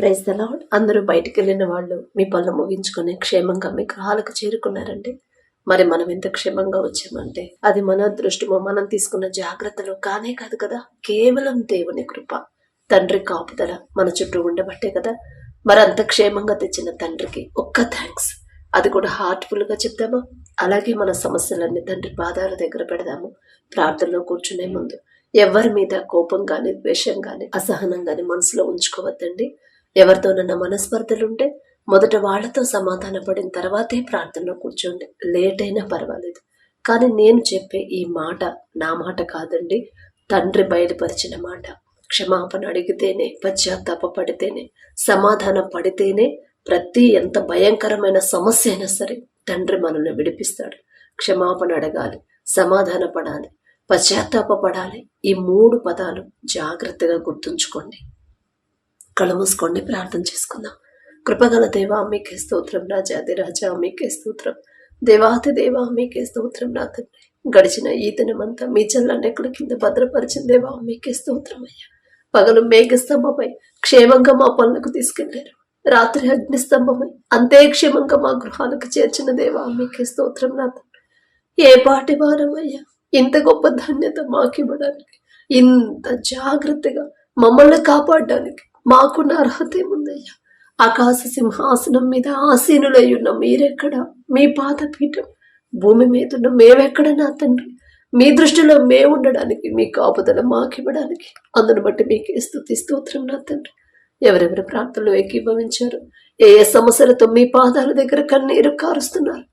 Praise the lord. అందరూ బయటికి వెళ్ళిన వాళ్ళు మీ పనులు ముగించుకొని క్షేమంగా మీ గృహాలకు చేరుకున్నారండి. మరి మనం ఎంత క్షేమంగా వచ్చామంటే అది మన అదృష్టమో మనం తీసుకున్న జాగ్రత్తలు కానే కాదు కదా, కేవలం దేవుని కృప, తండ్రి కాపుదల మన చుట్టూ ఉండబట్టే కదా. మరి అంత క్షేమంగా తెచ్చిన తండ్రికి ఒక్క థ్యాంక్స్, అది కూడా హార్ట్ఫుల్ గా చెప్దామా? అలాగే మన సమస్యలన్నీ తండ్రి పాదాల దగ్గర పెడదాము. ప్రార్థనలో కూర్చునే ముందు ఎవరి మీద కోపం గాని, ద్వేషం గాని, అసహనం గాని మనసులో ఉంచుకోవద్దండి. ఎవరితోనన్నా మనస్పర్ధలుంటే మొదట వాళ్లతో సమాధాన పడిన తర్వాతే ప్రార్థనలో కూర్చోండి. లేట్ అయినా పర్వాలేదు, కానీ నేను చెప్పే ఈ మాట నా మాట కాదండి, తండ్రి బయలుపరిచిన మాట. క్షమాపణ అడిగితేనే, పశ్చాత్తాప పడితేనే, సమాధాన పడితేనే ప్రతి ఎంత భయంకరమైన సమస్య అయినా సరే తండ్రి మనల్ని విడిపిస్తాడు. క్షమాపణ అడగాలి, సమాధాన పడాలి, పశ్చాత్తాప పడాలి. ఈ 3 పదాలు జాగ్రత్తగా గుర్తుంచుకోండి. కళ్ళు మూసుకోండి, ప్రార్థన చేసుకుందాం. కృపగల దేవా మీకే స్తోత్రం, రాజాది రాజా మీకే స్తోత్రం, దేవాతి దేవా మీకే స్తోత్రం. నా తండ్రి, గడిచిన ఈ దినమంతా మీ చల్లనెక్కల కింద భద్రపరిచిన దేవా మీకే స్తోత్రం అయ్యా. పగలు మేఘస్తంభమై క్షేమంగా మా పనులకు తీసుకెళ్లారు, రాత్రి అగ్నిస్తంభమై అంతే క్షేమంగా మా గృహాలకు చేర్చిన దేవా మీకే స్తోత్రం. నా తండ్రి, ఏ పాటి వారమయ్యా ఇంత గొప్ప ధన్యత మాకివ్వడానికి, ఇంత జాగ్రత్తగా మమ్మల్ని కాపాడడానికి మాకున్న అర్హత ఏముందయ్యా? ఆకాశ సింహాసనం మీద ఆసీనులై ఉన్న మీరెక్కడ? మీ పాదపీఠం భూమి మీద ఉన్న మేమెక్కడ నా తండ్రి? మీ దృష్టిలో మేము ఉండడానికి, మీ కాపుదల మాకివ్వడానికి, అందును బట్టి మీకే స్తుతి స్తోత్రం నా తండ్రి. ఎవరెవరి ప్రార్థనలు ఏకీభవించారు, ఏ సమస్యలతో మీ పాదాల దగ్గర కన్నీరు కారుస్తున్నారు,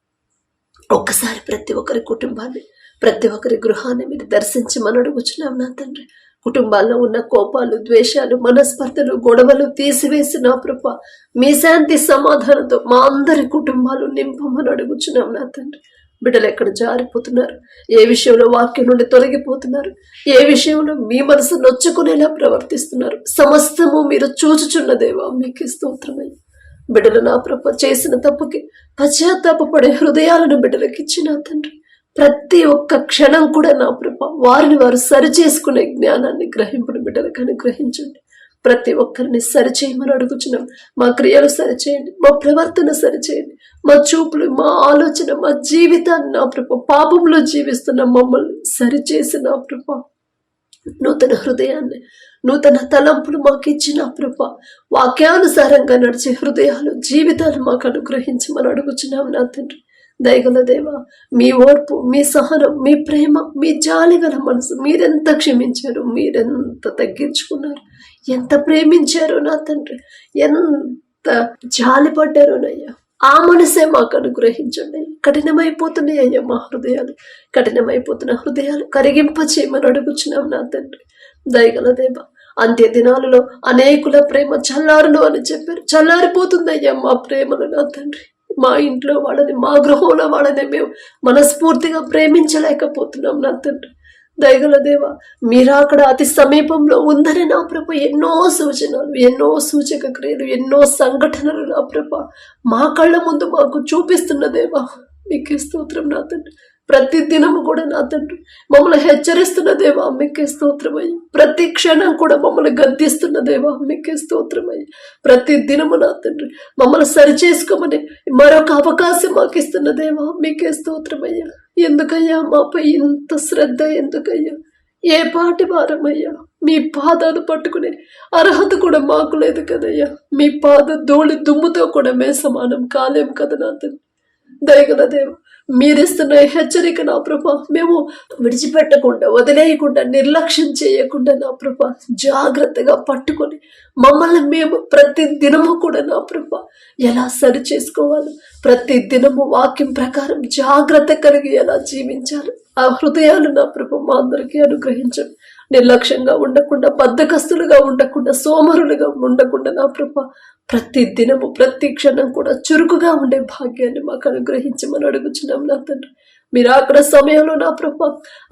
ఒక్కసారి ప్రతి ఒక్కరి కుటుంబాన్ని, ప్రతి ఒక్కరి గృహాన్ని మీరు దర్శించమని అడుగుచున్నాం నా తండ్రి. కుటుంబాల్లో ఉన్న కోపాలు, ద్వేషాలు, మనస్పర్ధలు, గొడవలు తీసివేసి నా ప్రభా మీ శాంతి సమాధానంతో మా అందరి కుటుంబాలు నింపమని అడుగుచున్నాం నా తండ్రి. బిడ్డలు ఎక్కడ జారిపోతున్నారు, ఏ విషయంలో వాక్యం నుండి తొలగిపోతున్నారు, ఏ విషయంలో మీ మనసు నొచ్చుకునేలా ప్రవర్తిస్తున్నారు, సమస్తము మీరు చూచుచున్న దేవా మీకే స్తోత్రమయ్య. బిడ్డలు నా ప్రభ చేసిన తప్పుకి పశ్చాత్తాపపడే హృదయాలను బిడ్డలకు ఇచ్చిన తండ్రి, ప్రతి ఒక్క క్షణం కూడా నా ప్రభ వారిని వారు సరిచేసుకునే జ్ఞానాన్ని గ్రహింపుడు బిడ్డలకు అనుగ్రహించండి. ప్రతి ఒక్కరిని సరిచేయమని అడుగుచున్నాం. మా క్రియలు సరిచేయండి, మా ప్రవర్తన సరిచేయండి, మా చూపులు, మా ఆలోచన, మా జీవితాన్ని నా ప్రభ పాపంలో జీవిస్తున్న మమ్మల్ని సరిచేసి నా ప్రభ నూతన హృదయాన్ని, నూతన తలంపులు మాకు ఇచ్చిన ప్రభ వాక్యానుసారంగా నడిచే హృదయాలు, జీవితాలు మాకు అనుగ్రహించమని అడుగుచున్నాం నా తండ్రి. దయగల దేవా, మీ ఓర్పు, మీ సహనం, మీ ప్రేమ, మీ జాలిగల మనసు, మీరెంత క్షమించారు, మీరెంత తగ్గించుకున్నారు, ఎంత ప్రేమించారు నా తండ్రి, ఎంత జాలిపడ్డారోనయ్యా. ఆ మనసే మాకు అనుగ్రహించండి. కఠినమైపోతున్నాయి అయ్యా మా హృదయాలు, కఠినమైపోతున్న హృదయాలు కరిగింప చేయమని అడుగుచున్నాం నా తండ్రి. దయగల దేవా, అంత్య దినాలలో అనేకుల ప్రేమ చల్లారును అని చెప్పారు, చల్లారిపోతుందయ్యా మా ప్రేమను నా తండ్రి. మా ఇంట్లో వాళ్ళని, మా గృహంలో వాళ్ళని మేము మనస్ఫూర్తిగా ప్రేమించలేకపోతున్నాం నా తండ్రి. దయగల దేవా, మీరు అక్కడ అతి సమీపంలో ఉందని నా ప్రభ ఎన్నో సూచనలు, ఎన్నో సూచక క్రియలు, ఎన్నో సంఘటనలు నా ప్రభ మా కళ్ళ ముందు మాకు చూపిస్తున్న దేవా మీకే స్తోత్రం నా తండ్రి. ప్రతి దినము కూడా నా తండ్రి మమ్మల్ని హెచ్చరిస్తున్న దేవా మీకే స్తోత్రమయ్య. ప్రతి క్షణం కూడా మమ్మల్ని గద్దిస్తున్న దేవా మీకే స్తోత్రమయ్య. ప్రతి దినము నా తండ్రి మమ్మల్ని సరిచేసుకోమని మరొక అవకాశం మాకు ఇస్తున్న దేవా మీకే స్తోత్రమయ్యా. ఎందుకయ్యా మాపై ఇంత శ్రద్ధ? ఎందుకయ్యా? ఏ పాటి వారమయ్యా? మీ పాదాలు పట్టుకునే అర్హత కూడా మాకు లేదు కదయ్యా. మీ పాద ధూళి దుమ్ముతో కూడా మేము సమానం కాలేం కదా నా తండ్రి. దయగల దేవ, మీరిస్తున్న హెచ్చరిక నా ప్రభా మేము విడిచిపెట్టకుండా, వదిలేయకుండా, నిర్లక్ష్యం చేయకుండా నా ప్రభా జాగ్రత్తగా పట్టుకొని మమ్మల్ని మేము ప్రతి దినము కూడా నా ప్రభా ఎలా సరి చేసుకోవాలి, ప్రతి దినము వాక్యం ప్రకారం జాగ్రత్త కలిగి ఎలా జీవించాలి, ఆ హృదయాలు నా ప్రభా మా అందరికీ అనుగ్రహించండి. నిర్లక్ష్యంగా ఉండకుండా, బద్ధకస్తులుగా ఉండకుండా, సోమరులుగా ఉండకుండా నా ప్రభా ప్రతి దినము, ప్రతి క్షణం కూడా చురుకుగా ఉండే భాగ్యాన్ని మాకు అనుగ్రహించమని అడుగుచున్నాం నా తండ్రి. మీరు అక్కడ సమయంలో నా ప్రభా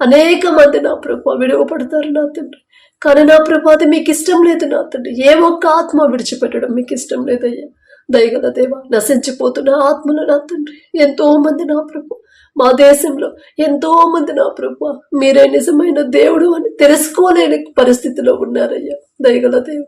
అనేక మంది నా ప్రభా విడువపడతారు నా తండ్రి, కానీ నా ప్రభా అది మీకు ఇష్టం లేదు నా తండ్రి. ఏ ఒక్క ఆత్మ విడిచిపెట్టడం మీకు ఇష్టం లేదయ్యా. దయగల దేవా, నశించిపోతున్న ఆత్మలు నా తండ్రి ఎంతో మంది నా ప్రభా మా దేశంలో ఎంతో మంది నా ప్రభా మీరే నిజమైన దేవుడు అని తెలుసుకోలేని పరిస్థితిలో ఉన్నారయ్యా. దయగల దేవ,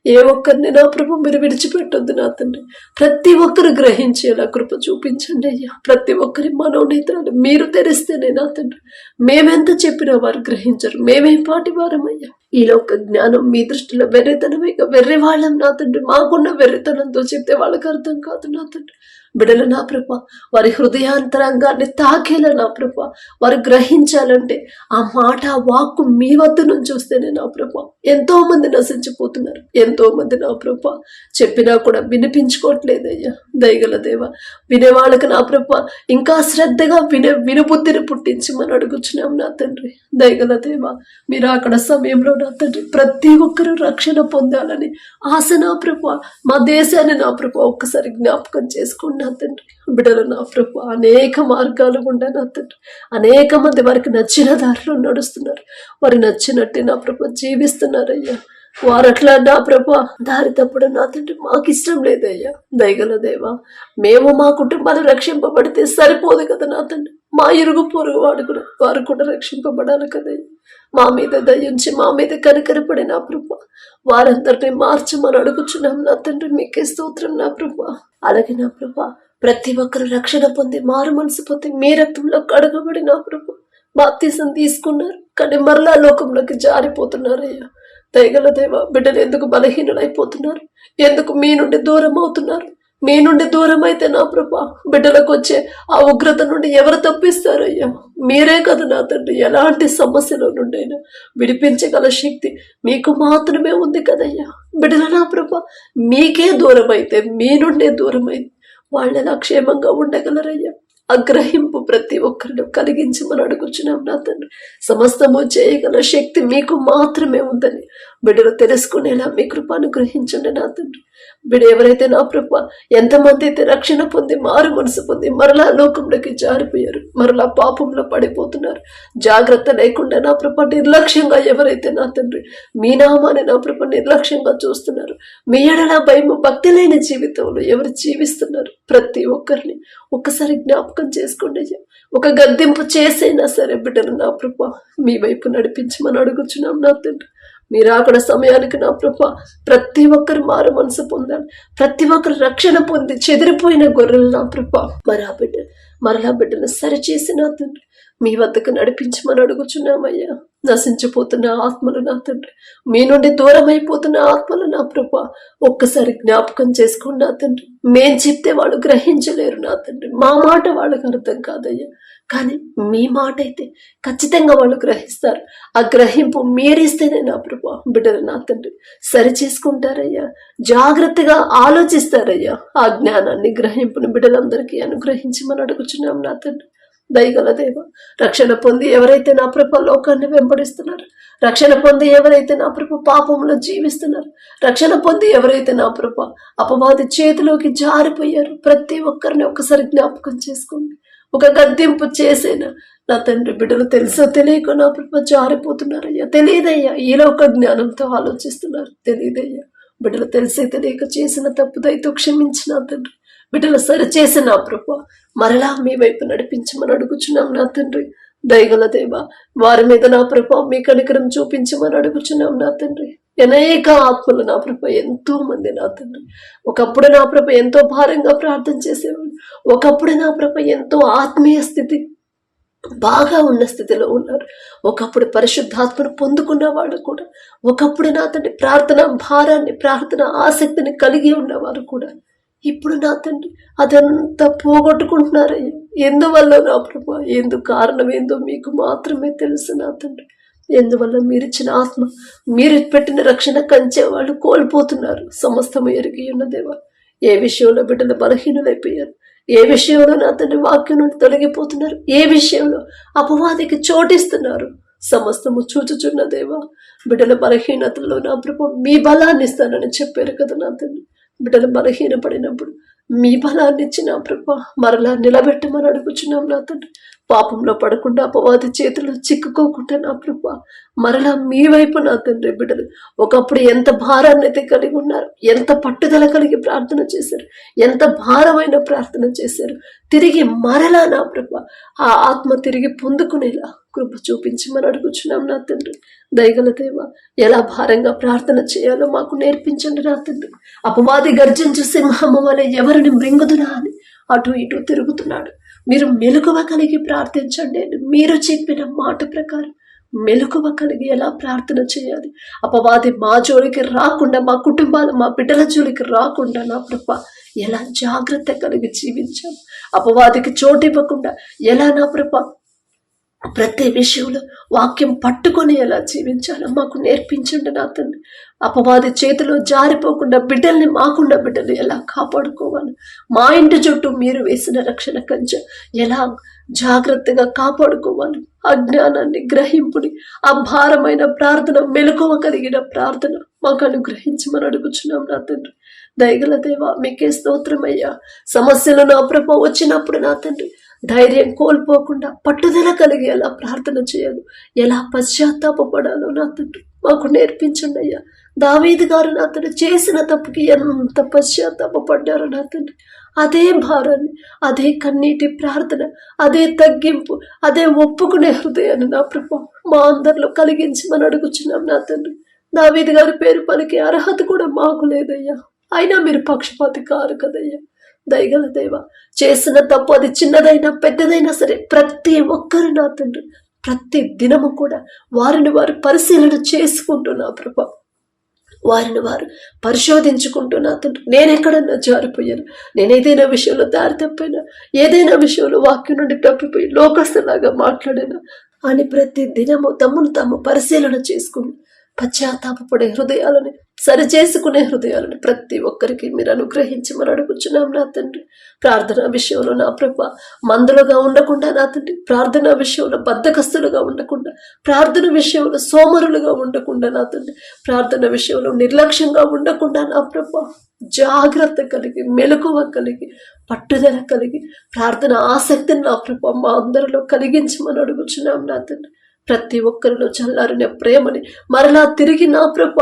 ఏ ఒక్కరిని నా ప్రభు మీరు విడిచిపెట్టొద్దు నా తండ్రి. ప్రతి ఒక్కరు గ్రహించేలా కృప చూపించండి అయ్యా. ప్రతి ఒక్కరి మనోనేత్రాలు మీరు తెరిస్తేనే నా తండ్రి మేమెంత చెప్పినా వారు గ్రహించరు. మేమేం పాటి వారమయ్యా. ఈ లోక జ్ఞానం మీ దృష్టిలో వెర్రితనమే. వెర్రి వాళ్ళం నా తండ్రి. మాకున్న వెర్రితనంతో చెప్తే వాళ్ళకి అర్థం కాదు నా తండ్రి. బిడ్డలు నా ప్రభ వారి హృదయాంతరంగాన్ని తాకేలా నా ప్రభ వారు గ్రహించాలంటే ఆ మాట ఆ వాక్కు మీ వద్ద నుంచి వస్తేనే నా ప్రభ. ఎంతో మంది నశించిపోతున్నారు. ఎంతో మంది నా ప్రభ చెప్పినా కూడా వినిపించుకోవట్లేదయ్యా. దయగల దేవ వినేవాళ్ళకి నా ప్రభ ఇంకా శ్రద్ధగా వినుబుద్ధిని పుట్టించి మనం అడుగుచున్నాం నా తండ్రి. దయగల దేవ మీరు అక్కడ సమయంలో నా తండ్రి ప్రతి ఒక్కరూ రక్షణ పొందాలని ఆశ నా ప్రభ. మా దేశాన్ని నా ప్రభ ఒక్కసారి జ్ఞాపకం చేసుకోండి నా తండ్రి. బిడ్డలు నా ప్రభు అనేక మార్గాలు గుండా నా తండ్రి అనేక మంది వారికి నచ్చిన దారిలో నడుస్తున్నారు. వారి నచ్చినట్టు నా ప్రభు జీవిస్తున్నారయ్యా. వారు అట్లా నా ప్రభు దారి తప్పుడు నా తండ్రి మాకు ఇష్టం లేదయ్యా. దయగల దేవా మేము మా కుటుంబాలు రక్షింపబడితే సరిపోదు కదా నా తండ్రి. మా ఇరుగు పొరుగు వారు కూడా రక్షింపబడాలి కదయ్యా. మా మీద దయించి మా మీద కనికరపడి నా ప్రభు వారందరినీ మార్చమని అడుగుచున్నాం నా తండ్రి. మీకే స్తోత్రం నా ప్రభు. అలాగే నా ప్రభు ప్రతి ఒక్కరు రక్షణ పొంది మారు మనసు పొంది మీ రక్తంలో కడగబడి నా ప్రభు బాప్తీసం తీసుకున్నారు. కానీ మరలా లోకంలోకి జారిపోతున్నారయ్యా. దయగల దేవ బిడ్డలు ఎందుకు బలహీనులైపోతున్నారు? ఎందుకు మీ నుండి దూరం అవుతున్నారు? మీ నుండి దూరం అయితే నా ప్రభా బిడ్డలకు వచ్చే ఆ ఉగ్రత నుండి ఎవరు తప్పిస్తారయ్యా? మీరే కదా నా తండ్రి. ఎలాంటి సమస్యల నుండైనా విడిపించగల శక్తి మీకు మాత్రమే ఉంది కదయ్యా. బిడ్డల నా ప్రభా మీకే దూరం అయితే మీ నుండే దూరం అయితే వాళ్ళు ఎలా క్షేమంగా ఉండగలరయ్యా? అగ్రహింపు ప్రతి ఒక్కరిని కలిగించమని అడుగుచున్నాం నా తండ్రి. సమస్తము చేయగల శక్తి మీకు మాత్రమే ఉందని బిడ్డలు తెలుసుకునేలా మీ కృపను గ్రహించండి నా తండ్రి. బిడ్డ ఎవరైతే నా ప్రభ ఎంతమంది అయితే రక్షణ పొంది మారు మనసు పొంది మరలా లోకంలోకి జారిపోయారు, మరలా పాపంలో పడిపోతున్నారు, జాగ్రత్త లేకుండా నా ప్రభ నిర్లక్ష్యంగా ఎవరైతే నా తండ్రి మీ నామాన్ని నా ప్రభ నిర్లక్ష్యంగా చూస్తున్నారు, మీ ఎడల భయము భక్తి లేని జీవితంలో ఎవరు జీవిస్తున్నారు ప్రతి ఒక్కరిని ఒక్కసారి జ్ఞాపకం చేసుకోండి. ఒక గద్దింపు చేసైనా సరే బిడ్డలు నా ప్రభ మీ వైపు నడిపించమని అడుగుచున్నాం నా తండ్రి. మీరు అక్కడ సమయానికి నా ప్రభ ప్రతి ఒక్కరు మారు మనసు పొందాలి, ప్రతి ఒక్కరు రక్షణ పొంది చెదిరిపోయిన గొర్రెలు నా ప్రభ మరలా బిడ్డను సరిచేసి నా తండ్రి మీ వద్దకు నడిపించమని అడుగుచున్నామయ్యా. నశించిపోతున్న ఆత్మలు నా తండ్రి, మీ నుండి దూరం అయిపోతున్న ఆత్మలు నా ప్రభ ఒక్కసారి జ్ఞాపకం చేసుకోండి నా తండ్రి. మేం చెప్తే వాళ్ళు గ్రహించలేరు నా తండ్రి, మా మాట వాళ్ళకి అర్థం కాదయ్యా. కానీ మీ మాట అయితే ఖచ్చితంగా వాళ్ళు గ్రహిస్తారు. ఆ గ్రహింపు మీరిస్తేనే నా ప్రభా బిడ్డలు నా తండ్రి సరి చేసుకుంటారయ్యా, జాగ్రత్తగా ఆలోచిస్తారయ్యా. ఆ జ్ఞానాన్ని గ్రహింపుని బిడ్డలందరికీ అనుగ్రహించమని అడుగుచున్నాం నా తండ్రి. దయగల దేవ రక్షణ పొంది ఎవరైతే నా ప్రభ లోకాన్ని వెంబడిస్తున్నారు, రక్షణ పొంది ఎవరైతే నా ప్రభ పాపంలో జీవిస్తున్నారు, రక్షణ పొంది ఎవరైతే నా ప్రభ అపవాది చేతిలోకి జారిపోయారు, ప్రతి ఒక్కరిని ఒక్కసారి జ్ఞాపకం చేసుకోండి. ఒక గద్దింపు చేసేనా నా తండ్రి బిడ్డలు తెలుసో తెలియక నా ప్రభ జారిపోతున్నారయ్యా. తెలియదయ్యా, ఈలో ఒక జ్ఞానంతో ఆలోచిస్తున్నారు. తెలియదయ్యా బిడ్డలు తెలిసే తెలియక చేసిన తప్పుదైతే క్షమించిన తండ్రి. బిడ్డలు సరిచేసి నా ప్రభ మరలా మీ వైపు నడిపించమని అడుగుచున్నాం నా తండ్రి. దయగల దేవ వారి మీద నా ప్రభ మీ కనికరం చూపించమని అడుగుచున్నాం నా తండ్రి. అనేక ఆత్మలు నా ప్రభ ఎంతో మంది నా తండ్రి ఒకప్పుడు నా ప్రభ ఎంతో భారంగా ప్రార్థన చేసేవాడు, ఒకప్పుడు నా ప్రభ ఎంతో ఆత్మీయ స్థితి బాగా ఉన్న స్థితిలో ఉన్నారు, ఒకప్పుడు పరిశుద్ధాత్మను పొందుకున్న వాళ్ళు కూడా, ఒకప్పుడు నా తండ్రి ప్రార్థన భారాన్ని ప్రార్థన ఆసక్తిని కలిగి ఉన్నవారు కూడా ఇప్పుడు నా తండ్రి అదంతా పోగొట్టుకుంటున్నారయ్యా. ఎందువల్ల నా ప్రభా ఎందుకు కారణం ఏందో మీకు మాత్రమే తెలుసు నా తండ్రి. ఎందువల్ల మీరిచ్చిన ఆత్మ మీరు పెట్టిన రక్షణ కంచే వాళ్ళు కోల్పోతున్నారు. సమస్తము ఎరిగి ఉన్న దేవా ఏ విషయంలో బిడ్డలు బలహీనులైపోయారు, ఏ విషయంలో నా తండ్రి వాక్యం నుండి తొలగిపోతున్నారు, ఏ విషయంలో అపవాదికి చోటిస్తున్నారు, సమస్తము చూచుచున్న దేవా బిడ్డల బలహీనతల్లో నా ప్రభు మీ బలాన్ని ఇస్తానని చెప్పారు కదా నా తండ్రి. బిడ్డలు బలహీనపడినప్పుడు మీ బలాన్ని ఇచ్చిన ప్రభ మరలా నిలబెట్టమని అడుగుచున్నాం నా తండ్రి. పాపంలో పడకుండా అపవాది చేతిలో చిక్కుకోకుండా నా ప్రభా మరలా మీ వైపు నా తండ్రి బిడ్డలు ఒకప్పుడు ఎంత భారాన్ని అయితే కలిగి ఉన్నారు, ఎంత పట్టుదల కలిగి ప్రార్థన చేశారు, ఎంత భారమైన ప్రార్థన చేశారు, తిరిగి మరలా నా ప్రభా ఆ ఆత్మ తిరిగి పొందుకునేలా కృప చూపించమని అడుగుచున్నాం నా తండ్రి. దయగల దేవ, ఎలా భారంగా ప్రార్థన చేయాలో మాకు నేర్పించండి నా తండ్రి. అపవాది గర్జించు సింహము వలె ఎవరిని మృంగుదునా అని అటు ఇటు తిరుగుతున్నాడు. మీరు మెలకువ కలిగి ప్రార్థించండి అని మీరు చెప్పిన మాట ప్రకారం మెలకువ కలిగి ఎలా ప్రార్థన చేయాలి, అపవాది మా జోలికి రాకుండా, మా కుటుంబాలు మా బిడ్డల జోలికి రాకుండా నా ప్రభా ఎలా జాగ్రత్త కలిగి జీవించాలి, అపవాదికి చోటు ఇవ్వకుండా ఎలా నా ప్రభా ప్రతి విషయంలో వాక్యం పట్టుకొని ఎలా జీవించాలో మాకు నేర్పించండి నా తండ్రి. అపవాది చేతిలో జారిపోకుండా బిడ్డల్ని మాకుండా బిడ్డలు ఎలా కాపాడుకోవాలి, మా ఇంటి చుట్టూ మీరు వేసిన రక్షణ కంచె ఎలా జాగ్రత్తగా కాపాడుకోవాలి, ఆ జ్ఞానాన్ని గ్రహింపుని ఆ భారమైన ప్రార్థన మెలకువ కలిగిన ప్రార్థన మాకు అనుగ్రహించమని అడుగుచున్నాం నా తండ్రి. దయగల దేవా, మీకే స్తోత్రమయ్యా. సమస్యలు నా ప్రభ వచ్చినప్పుడు నా తండ్రి ధైర్యం కోల్పోకుండా పట్టుదల కలిగి ఎలా ప్రార్థన చేయాలో, ఎలా పశ్చాత్తాపడాలో నా తండ్రి మాకు నేర్పించండి అయ్యా. దావీదు గారు నా తండ్రి చేసిన తప్పుకి ఎంత పశ్చాత్తాపడ్డారో నా తండ్రి, అదే భారాన్ని, అదే కన్నీటి ప్రార్థన, అదే తగ్గింపు, అదే ఒప్పుకునే హృదయాన్ని నా ప్రభు మా అందరిలో కలిగించమని అడుగుచున్నాం నా తండ్రి. దావీదు గారి పేరు పలికే అర్హత కూడా మాకు లేదయ్యా, అయినా మీరు పక్షపాతి కారు కదయ్యా. దయగల దేవ, చేసిన తప్పు అది చిన్నదైనా పెద్దదైనా సరే ప్రతి ఒక్కరు నా తండ్రి ప్రతి దినము కూడా వారిని వారు పరిశీలన చేసుకుంటున్నా ప్రభా, వారిని వారు పరిశోధించుకుంటున్నా తండ్రి. నేనెక్కడన్నా జారిపోయాను, నేను ఏదైనా విషయంలో దారి తప్పైనా, ఏదైనా విషయంలో వాక్యం నుండి తప్పిపోయి లోకస్తులాగా మాట్లాడినా అని ప్రతి దినము తమ్మును తాము పరిశీలన చేసుకుని పశ్చాత్తాపడే హృదయాలని, సరిచేసుకునే హృదయాలని ప్రతి ఒక్కరికి మీరు అనుగ్రహించమని అడుగుచున్నాం నా తండ్రి. ప్రార్థన విషయంలో నా ప్రభ మందులుగా ఉండకుండా నా తండ్రి, ప్రార్థన విషయంలో బద్ధకస్తులుగా ఉండకుండా, ప్రార్థన విషయంలో సోమరులుగా ఉండకుండా నా తండ్రి, ప్రార్థన విషయంలో నిర్లక్ష్యంగా ఉండకుండా నా ప్రభ జాగ్రత్త కలిగి, మెలకువ కలిగి, పట్టుదల కలిగి, ప్రార్థన ఆసక్తిని నా ప్రభ మా అందరిలో కలిగించమని అడుగుచున్నాం నా తండ్రి. ప్రతి ఒక్కరిలో చల్లారిన ప్రేమని మరలా తిరిగి నా ప్రభ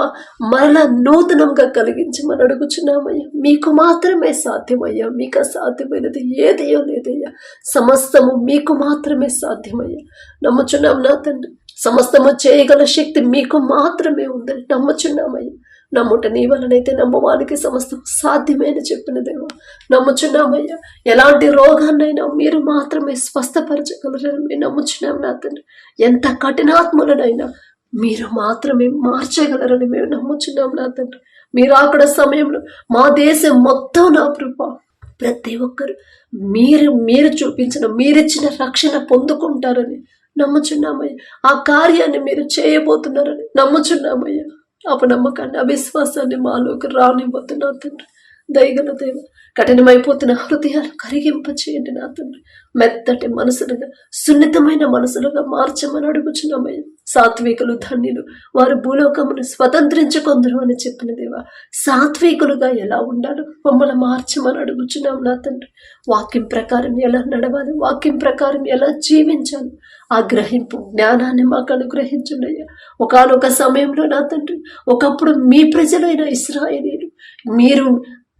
మరలా నూతనంగా కలిగించమని అడుగుచున్నామయ్యా. మీకు మాత్రమే సాధ్యమయ్యా, మీకు అసాధ్యమైనది ఏదయ్యో లేదయ్యా. సమస్తము మీకు మాత్రమే సాధ్యమయ్యా. నమ్ముచున్నాం నా తండ్రి, సమస్తము చేయగల శక్తి మీకు మాత్రమే ఉందని నమ్ముచున్నామయ్యా. నమ్ముట నీ వలనైతే నమ్మవానికి సమస్తం సాధ్యమైన చెప్పిన దేవా, నమ్ముచున్నామయ్యా. ఎలాంటి రోగాన్నైనా మీరు మాత్రమే స్వస్థపరచగలరని మేము నమ్ముచున్నాం నా తండ్రి. ఎంత కఠినాత్ములనైనా మీరు మాత్రమే మార్చగలరని మేము నమ్ముచున్నాం నా తండ్రి. మీరు అక్కడ సమయంలో మా దేశం మొత్తం నా ప్రభా ప్రతి ఒక్కరు మీరు చూపించిన, మీరిచ్చిన రక్షణ పొందుకుంటారని నమ్ముచున్నామయ్యా. ఆ కార్యాన్ని మీరు చేయబోతున్నారని నమ్ముచున్నామయ్యా. అపనమ్మకాన్ని, అవిశ్వాసాన్ని మాలోకి రానివ్వద్దు నా తండ్రి. దయగల దేవ, కఠినమైపోతున్న హృదయాలు కరిగింప చేయండి నా తండ్రి. మెత్తటి మనసులుగా, సున్నితమైన మనసులుగా మార్చమని అడుగుచున్నామయ్యా. సాత్వికులు ధన్యులు, వారు భూలోకమును స్వతంత్రించుకొందరు అని చెప్పిన దేవా, సాత్వికులుగా ఎలా ఉండాలో మమ్మల్ని మార్చమని అడుగుచున్నాం నా తండ్రి. వాక్యం ప్రకారం ఎలా నడవాలి, వాక్యం ప్రకారం ఎలా జీవించాలి, ఆ గ్రహింపు జ్ఞానాన్ని మాకు అనుగ్రహించున్నయ్యా. ఒకానొక సమయంలో నా తండ్రి, ఒకప్పుడు మీ ప్రజలైన ఇశ్రాయేలీయులు మీరు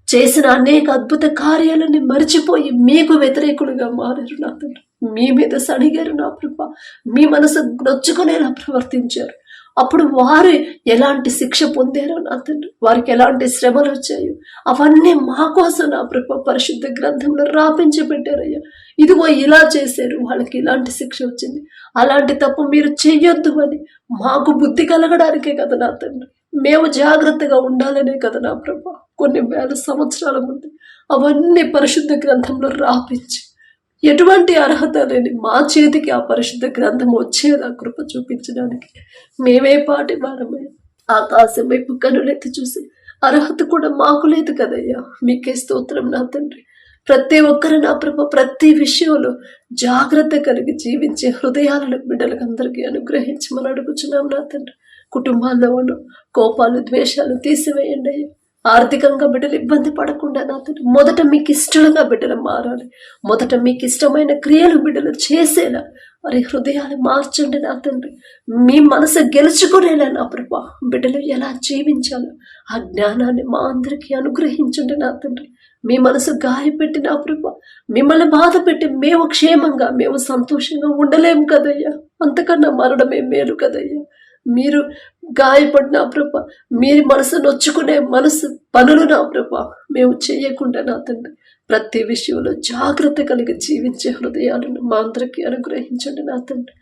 చేసిన అనేక అద్భుత కార్యాలని మర్చిపోయి మీకు వ్యతిరేకులుగా మారారు నా తండ్రి. మీ మీద సడిగారు నా ప్రభా, మీ మనసు నొచ్చుకునేలా ప్రవర్తించారు. అప్పుడు వారు ఎలాంటి శిక్ష పొందారో నా తండ్రి, వారికి ఎలాంటి శ్రమలు వచ్చాయో అవన్నీ మా కోసం నా ప్రభా పరిశుద్ధ గ్రంథంలో రాపించి పెట్టారయ్యా. ఇదిగో ఇలా చేశారు, వాళ్ళకి ఇలాంటి శిక్ష వచ్చింది, అలాంటి తప్పు మీరు చెయ్యొద్దు అని మాకు బుద్ధి కలగడానికే కదా నా తండ్రి. మేము జాగ్రత్తగా ఉండాలనే కదా నా ప్రభా కొన్ని వేల సంవత్సరాల ముందు అవన్నీ పరిశుద్ధ గ్రంథంలో రాపించి ఎటువంటి అర్హత లేని మా చేతికి ఆ పరిశుద్ధ గ్రంథం వచ్చేలా కృప చూపించడానికి మేమే పాటి వారమే. ఆకాశం వైపు కనులెత్తి చూసి అర్హత కూడా మాకు లేదు కదయ్యా. మీకే స్తోత్రం నా తండ్రి. ప్రతి ఒక్కరు నా ప్రభ ప్రతి విషయంలో జాగ్రత్త కలిగి జీవించే హృదయాలను బిడ్డలకు అందరికీ అనుగ్రహించమని అడుగుచున్నాం నా తండ్రి. కుటుంబాల్లో ఉన్న కోపాలు, ద్వేషాలు తీసివేయండి అయ్యా. ఆర్థికంగా బిడ్డలు ఇబ్బంది పడకుండా నా తండ్రి మొదట మీకు ఇష్టంగా బిడ్డలు మారాలి. మొదట మీకు ఇష్టమైన క్రియలు బిడ్డలు చేసేలా వారి హృదయాలు మార్చండి నా తండ్రి. మీ మనసు గెలుచుకునేలా నా ప్రభా బిడ్డలు ఎలా జీవించాలో ఆ జ్ఞానాన్ని మా అందరికీ అనుగ్రహించండి నా తండ్రి. మీ మనసు గాయపెట్టి నా ప్రభా మిమ్మల్ని బాధ పెట్టి మేము క్షేమంగా మేము సంతోషంగా ఉండలేము కదయ్యా. అంతకన్నా మరణమే మేలు కదయ్యా. మీరు గాయపడిన ప్రభ మీరు మనసు నొచ్చుకునే మనసు పనులు నా ప్రభ మేము చేయకుండా నా తండ్రి ప్రతి విషయంలో జాగ్రత్త కలిగి జీవించే హృదయాలను మా అందరికీ అనుగ్రహించండి నా తండ్రి.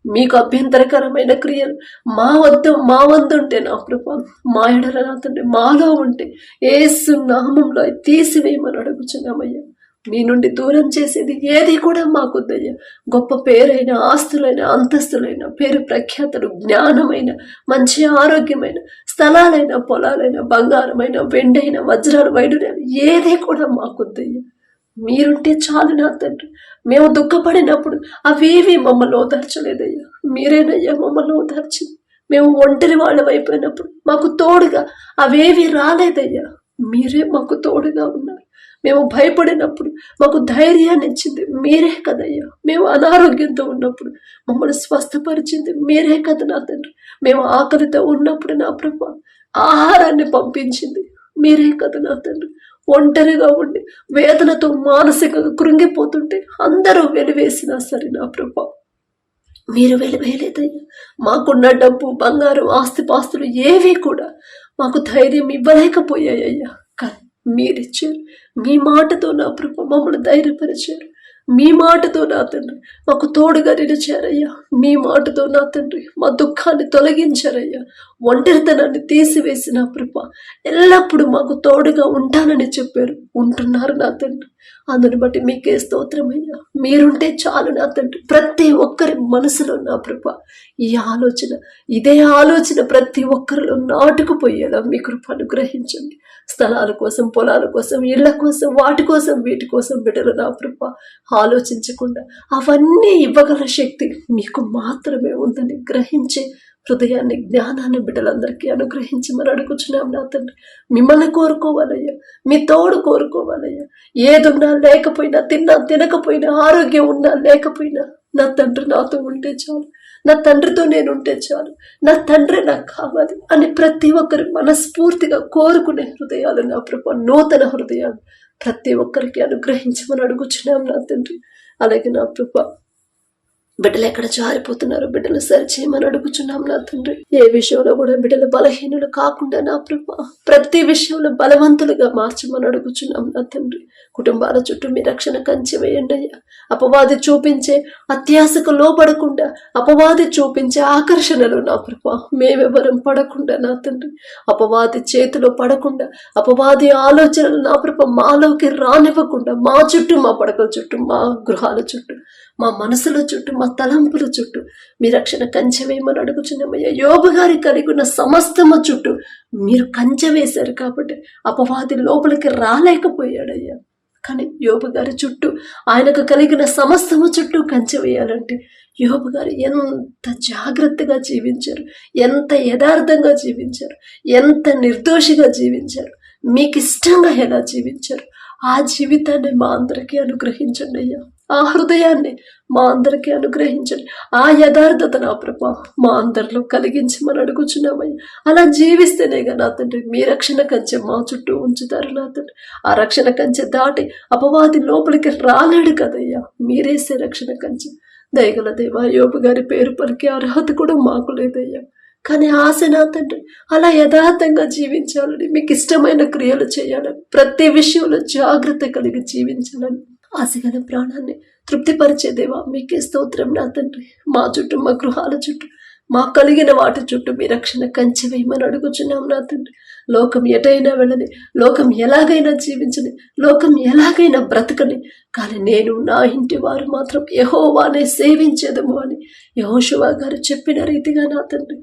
మీకు అభ్యంతరకరమైన క్రియలు మా వద్ద ఉంటే నా ప్రభ మా ఎడల నా తండ్రి మాలో ఉంటే యేసు నామంలో తీసివేయమని అడుగుచున్నామయ్యా. మీ నుండి దూరం చేసేది ఏది కూడా మాకొద్దయ్యా. గొప్ప పేరైన ఆస్తులైన అంతస్తులైన పేరు ప్రఖ్యాతలు జ్ఞానమైన మంచి ఆరోగ్యమైన స్థలాలైన పొలాలైన బంగారమైన వెండైన వజ్రాలు వైడూర్యాలు ఏది కూడా మాకొద్దయ్యా. మీరుంటే చాలు నా తండ్రి. మేము దుఃఖపడినప్పుడు అవేవి మమ్మల్ని ఓదార్చలేదయ్యా. మీరేనయ్యా మమ్మల్ని ఓదార్చింది. మేము ఒంటరి వాళ్ళం అయిపోయినప్పుడు మాకు తోడుగా అవేవి రాలేదయ్యా. మీరే మాకు తోడుగా ఉన్నారు. మేము భయపడినప్పుడు మాకు ధైర్యాన్ని ఇచ్చింది మీరే కదయ్యా. మేము అనారోగ్యంతో ఉన్నప్పుడు మమ్మల్ని స్వస్థపరిచింది మీరే కదా నా తండ్రి. మేము ఆకలితో ఉన్నప్పుడు నా ప్రభా ఆహారాన్ని పంపించింది మీరే కదా నా తండ్రి. ఒంటరిగా ఉండి వేదనతో మానసికంగా కృంగిపోతుంటే అందరూ వెలివేసినా సరే నా ప్రభా మీరు వెలివేయలేదయ్యా. మాకున్న డబ్బు బంగారం ఆస్తిపాస్తులు ఏవి కూడా మాకు ధైర్యం ఇవ్వలేకపోయాయ్యా. కానీ మీరిచ్చారు. మీ మాటతో నా ప్రభు మమ్మల్ని ధైర్యపరిచారు. మీ మాటతో నా తండ్రి మాకు తోడుగా నిలిచారయ్యా. మీ మాటతో నా తండ్రి మా దుఃఖాన్ని తొలగించారయ్యా. ఒంటరితనాన్ని తీసివేసిన ప్రభ ఎల్లప్పుడూ మాకు తోడుగా ఉంటానని చెప్పారు. ఉంటున్నారు నా తండ్రి. అందుని బట్టి మీకే స్తోత్రమయ్యా. మీరుంటే చాలు నా తండ్రి. ప్రతి ఒక్కరి మనసులో నా ప్రభ ఈ ఆలోచన ఇదే ఆలోచన ప్రతి ఒక్కరిలో నాటుకుపోయేలా మీ కృప అనుగ్రహించండి. స్థలాల కోసం పొలాల కోసం ఇళ్ల కోసం వాటి కోసం వీటి కోసం బిడ్డలు నా ప్రభ ఆలోచించకుండా అవన్నీ ఇవ్వగల శక్తి మీకు మాత్రమే ఉందని గ్రహించే హృదయాన్ని జ్ఞానాన్ని బిడ్డలందరికీ అనుగ్రహించమని అడుగుచున్నాం నా తండ్రి. మిమ్మల్ని కోరుకోవాలయ్యా. మీ తోడు కోరుకోవాలయ్యా. ఏదున్నా లేకపోయినా తిన్నా తినకపోయినా ఆరోగ్యం ఉన్నా లేకపోయినా నా తండ్రి నాతో ఉంటే చాలు. నా తండ్రితో నేను ఉంటే చాలు. నా తండ్రి నాకు కావాలి అని ప్రతి ఒక్కరు మనస్ఫూర్తిగా కోరుకునే హృదయాలు నా ప్రభు నూతన హృదయాలు ప్రతి ఒక్కరికి అనుగ్రహించమని అడుగుచున్నాం నా తండ్రి. అలాగే నా ప్రభు బిడ్డలు ఎక్కడ జారిపోతున్నారు బిడ్డలు సరిచేయమని అడుగుచున్నాం నా తండ్రి. ఏ విషయంలో కూడా బిడ్డలు బలహీనులు కాకుండా నా ప్రభు ప్రతి విషయంలో బలవంతులుగా మార్చమని అడుగుచున్నాం నా తండ్రి. కుటుంబాల చుట్టూ మీ రక్షణ కంచె వేయండి అయ్యా. అపవాది చూపించే అత్యాశకు లోపడకుండా అపవాది చూపించే ఆకర్షణలు నా ప్రభు మేమెవరం పడకుండా నా తండ్రి అపవాది చేతిలో పడకుండా అపవాది ఆలోచనలు నా ప్రభు మాలోకి రానివ్వకుండా మా చుట్టూ మా పడకల చుట్టూ మా గృహాల చుట్టూ మా మనసుల చుట్టూ మా తలంపుల చుట్టూ మీ రక్షణ కంచె వేయమని అడుగుచున్నామయ్యా. యోబు గారి కలిగి ఉన్న సమస్తము చుట్టూ మీరు కంచె వేశారు కాబట్టి అపవాది లోపలికి రాలేకపోయాడయ్యా. కానీ యోబు గారి చుట్టూ ఆయనకు కలిగిన సమస్తము చుట్టూ కంచె వేయాలంటే యోబు గారు ఎంత జాగ్రత్తగా జీవించారు, ఎంత యథార్థంగా జీవించారు, ఎంత నిర్దోషిగా జీవించారు, మీకు ఇష్టంగా ఎలా జీవించారు. ఆ జీవితాన్ని మా అందరికీ అనుగ్రహించండి అయ్యా. ఆ హృదయాన్ని మా అందరికీ అనుగ్రహించండి. ఆ యథార్థత నా ప్రభా మా అందరిలో కలిగించమని అడుగుచున్నామయ్యా. అలా జీవిస్తేనేగా నా తండ్రి మీ రక్షణ కంచె మా చుట్టూ ఉంచుతారు నా తండ్రి. ఆ రక్షణ కంచె దాటి అపవాది లోపలికి రాలేడు కదయ్యా. మీరేసే రక్షణ కంచె. దయగల దేవా యోబు గారి పేరు పలికే అర్హత కూడా మాకు లేదయ్యా. కానీ ఆశ నా తండ్రి అలా యథార్థంగా జీవించాలని మీకు ఇష్టమైన క్రియలు చేయాలని ప్రతి విషయంలో జాగ్రత్త కలిగి జీవించాలని ఆశగల ప్రాణాన్ని తృప్తిపరిచే దేవా మీకే స్తోత్రం నా తండ్రి. మా చుట్టూ మా గృహాల చుట్టూ మా కలిగిన వాటి చుట్టూ మీ రక్షణ కంచె వేయమని అడుగుచున్నాం నా తండ్రి. లోకం ఎటైనా వెళ్ళని, లోకం ఎలాగైనా జీవించని, లోకం ఎలాగైనా బ్రతకని, కానీ నేను నా ఇంటి వారు మాత్రం యెహోవానే సేవించేదము అని యెహోషువ గారు చెప్పిన రీతిగా నా తండ్రి